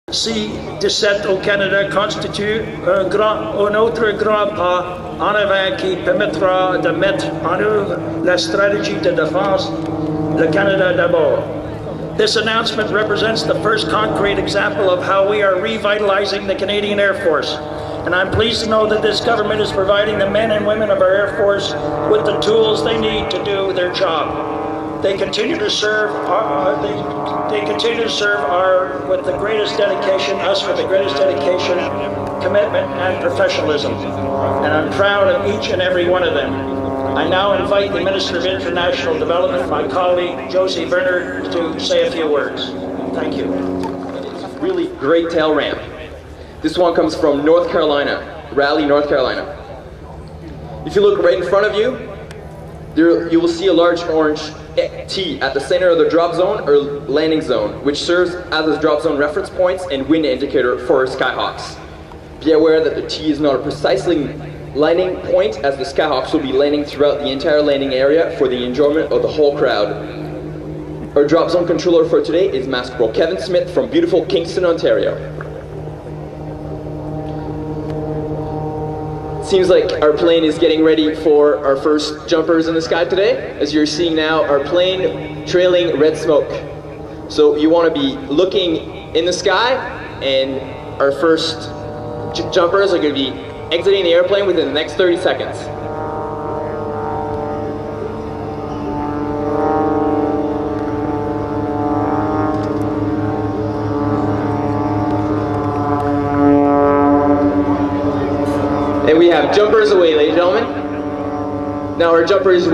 Si 17 au Canada constitue un autre grand pas en avant qui permettra de mettre en œuvre la stratégie de défense, le Canada d'abord. This announcement represents the first concrete example of how we are revitalizing the Canadian Air Force. And I'm pleased to know that this government is providing the men and women of our Air Force with the tools they need to do their job. They continue to serve with the greatest dedication, commitment, and professionalism. And I'm proud of each and every one of them. I now invite the Minister of International Development, my colleague Josie Bernard, to say a few words. Thank you. Really great tail ramp. This one comes from North Carolina, Raleigh, North Carolina. If you look right in front of you, you will see a large orange T at the center of the drop zone or landing zone, which serves as the drop zone reference points and wind indicator for SkyHawks. Be aware that the T is not a precisely landing point, as the SkyHawks will be landing throughout the entire landing area for the enjoyment of the whole crowd. Our drop zone controller for today is Master Pro Kevin Smith from beautiful Kingston, Ontario. Seems like our plane is getting ready for our first jumpers in the sky today. As you're seeing now, our plane trailing red smoke. So you want to be looking in the sky, and our first jumpers are going to be exiting the airplane within the next 30 seconds. And we have jumpers away, ladies and gentlemen. Now our jumper is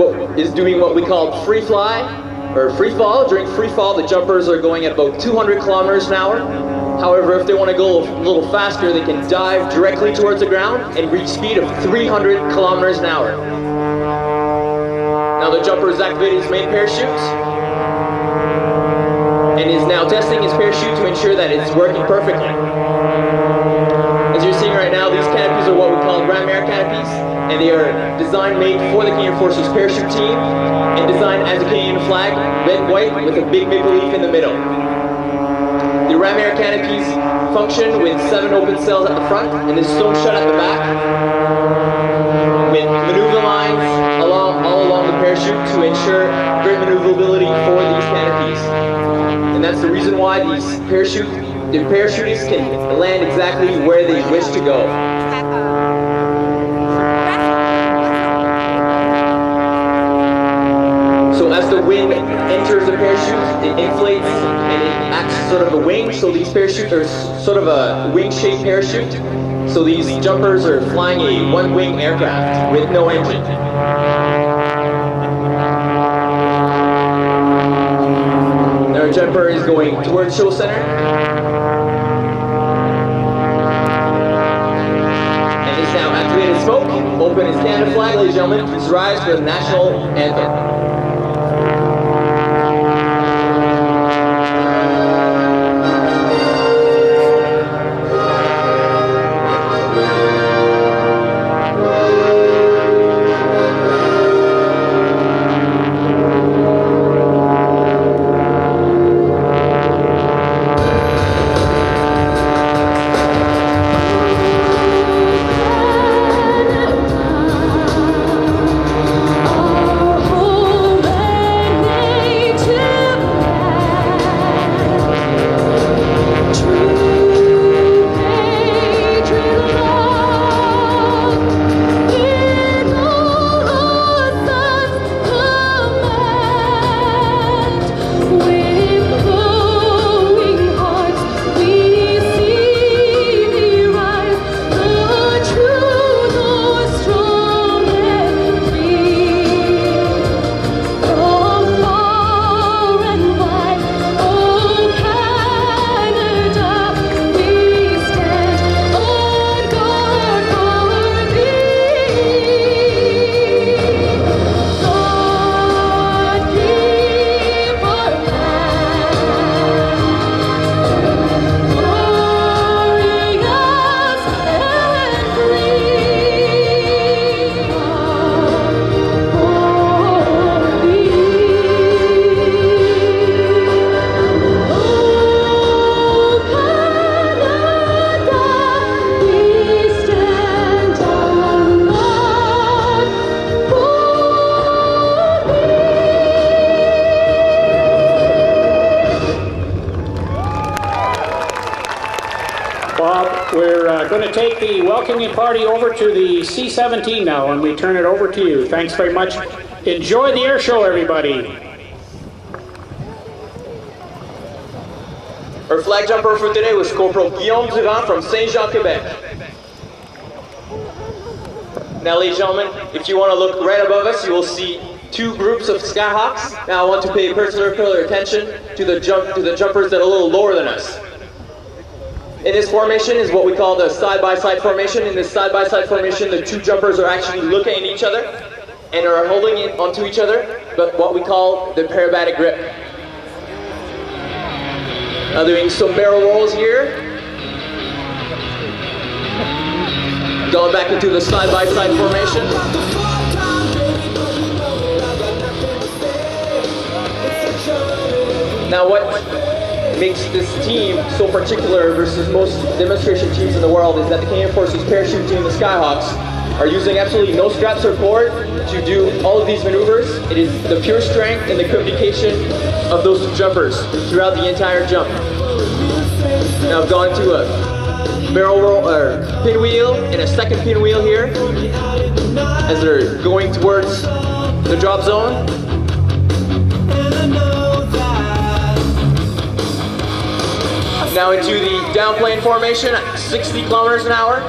doing what we call free fly, or free fall. During free fall, the jumpers are going at about 200 kilometers an hour. However, if they want to go a little faster, they can dive directly towards the ground and reach speed of 300 kilometers an hour. Now the jumper has activated his main parachute and is now testing his parachute to ensure that it's working perfectly. As you're seeing right now, these canopies are what we call Grand Mare canopies, and they are designed made for the Canadian Forces parachute team and designed as a Canadian flag, red and white, with a big maple leaf in the middle. The Grand Mare canopies function with 7 open cells at the front and is sewn shut at the back, with maneuver lines all along the parachute to ensure great maneuverability for these canopies. And that's the reason why the parachutists can land exactly where they wish to go. So as the wind enters the parachute, it inflates and it acts sort of a wing. So these parachutes are sort of a wing-shaped parachute. So these jumpers are flying a one-wing aircraft with no engine. Our jumper is going towards show center. And is now activated smoke. Open his Canada flag, ladies and gentlemen. Please rise for the national anthem. Oh Bob. We're going to take the welcoming party over to the C-17 now, and we turn it over to you. Thanks very much. Enjoy the air show, everybody. Our flag jumper for today was Corporal Guillaume Durand from Saint-Jean, Quebec. Now, ladies and gentlemen, if you want to look right above us, you will see two groups of SkyHawks. Now, I want to pay particular attention to the jumpers that are a little lower than us. In this formation is what we call the side-by-side formation. In this side-by-side formation, the two jumpers are actually looking at each other and are holding it onto each other, but what we call the parabatic grip. Now, doing some barrel rolls here. Going back into the side-by-side formation. Now, what makes this team so particular versus most demonstration teams in the world is that the Canadian Forces parachute team, the SkyHawks, are using absolutely no straps or cord to do all of these maneuvers. It is the pure strength and the communication of those two jumpers throughout the entire jump. Now, I've gone to a barrel roll or pinwheel and a second pinwheel here as they're going towards the drop zone. Now into the downplane formation at 60 kilometers an hour.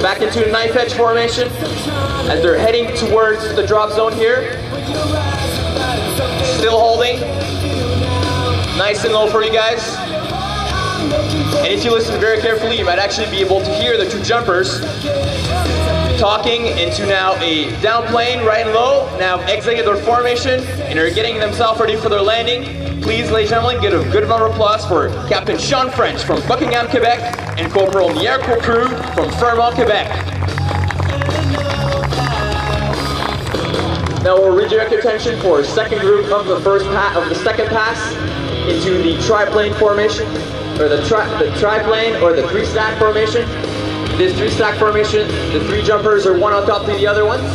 Back into the knife edge formation as they're heading towards the drop zone here. Still holding. Nice and low for you guys. And if you listen very carefully, you might actually be able to hear the two jumpers talking into now a downplane, right and low, now exiting their formation and are getting themselves ready for their landing. Please, ladies and gentlemen, get a good round of applause for Captain Sean French from Buckingham, Quebec, and Corporal Mierko Crew from Fermont, Quebec. Now we'll redirect your attention for a second group of the second pass into the triplane formation, or the triplane or the three-stack formation. This three-stack formation, the three jumpers are one on top of the other ones,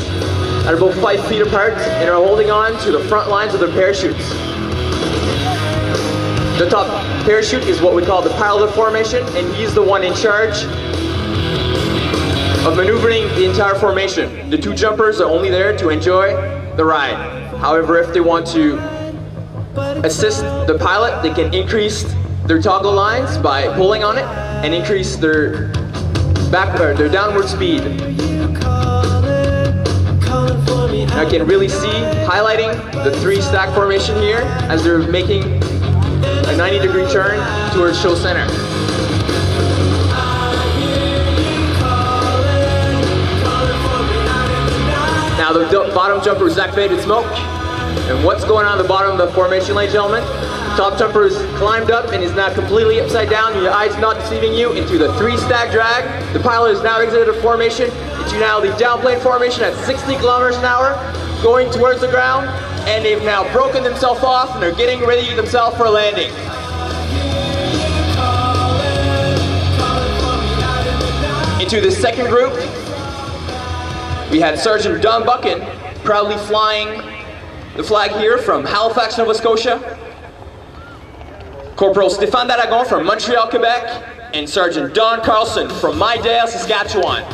at about 5 feet apart, and are holding on to the front lines of their parachutes. The top parachute is what we call the pilot formation, and he's the one in charge of maneuvering the entire formation. The two jumpers are only there to enjoy the ride. However, if they want to assist the pilot, they can increase their toggle lines by pulling on it and increase their downward speed. Now you can really see highlighting the three-stack formation here as they're making a 90-degree turn towards show center. Now the bottom jumper is activated smoke. And what's going on at the bottom of the formation, ladies and gentlemen? Top jumper is climbed up and is now completely upside down. Your eyes not deceiving you into the three-stack drag. The pilot has now exited the formation into now the downplane formation at 60 kilometers an hour, going towards the ground. And they've now broken themselves off and they're getting ready themselves for landing. Into the second group, we had Sergeant Don Buchan proudly flying the flag here from Halifax, Nova Scotia, Corporal Stéphane d'Aragon from Montreal, Quebec, and Sergeant Don Carlson from Mydale, Saskatchewan.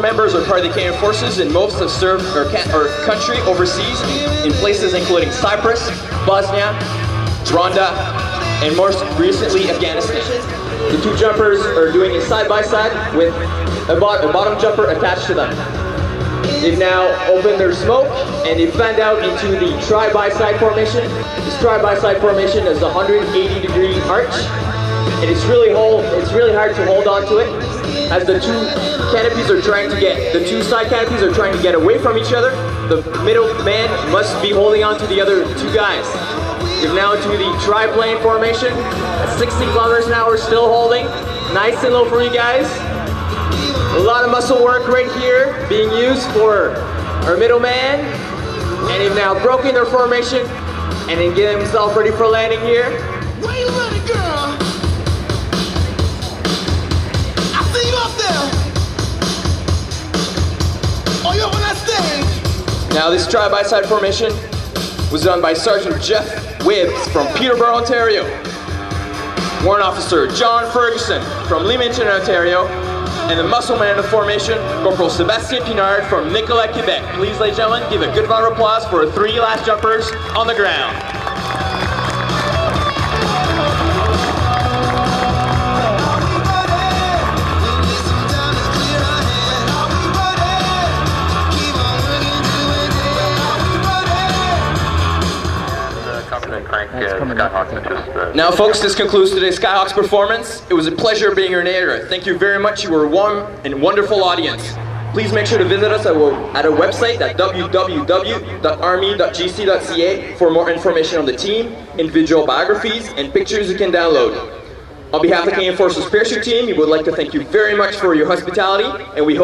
Members are part of the Canadian Forces, and most have served our country overseas in places including Cyprus, Bosnia, Rwanda, and most recently Afghanistan. The two jumpers are doing it side-by-side with a bottom jumper attached to them. They've now opened their smoke and they've fanned out into the tri-by-side formation. This tri-by-side formation is a 180-degree arch, and it's really hard to hold on to it, as the two side canopies are trying to get away from each other. The middle man must be holding on to the other two guys. We're now into the triplane formation at 60 kilometers an hour, still holding. Nice and low for you guys. A lot of muscle work right here being used for our middle man. And they've now broken their formation and then get himself ready for landing here. Wait a minute, girl. I see you up there. Oh, you're up on that stage. Now this drive-by-side formation was done by Sergeant Jeff Wibbs from Peterborough, Ontario. Warrant Officer John Ferguson from Leamington, Ontario. And the muscle man of the formation, Corporal Sebastien Pinard from Nicolet, Quebec. Please, ladies and gentlemen, give a good round of applause for our 3 last jumpers on the ground. Now folks, this concludes today's SkyHawks performance. It was a pleasure being your narrator. Thank you very much. You were a warm and wonderful audience. Please make sure to visit us at our website at www.army.gc.ca for more information on the team, individual biographies, and pictures you can download. On behalf of the Canadian Forces Parachute Team, we would like to thank you very much for your hospitality, and we hope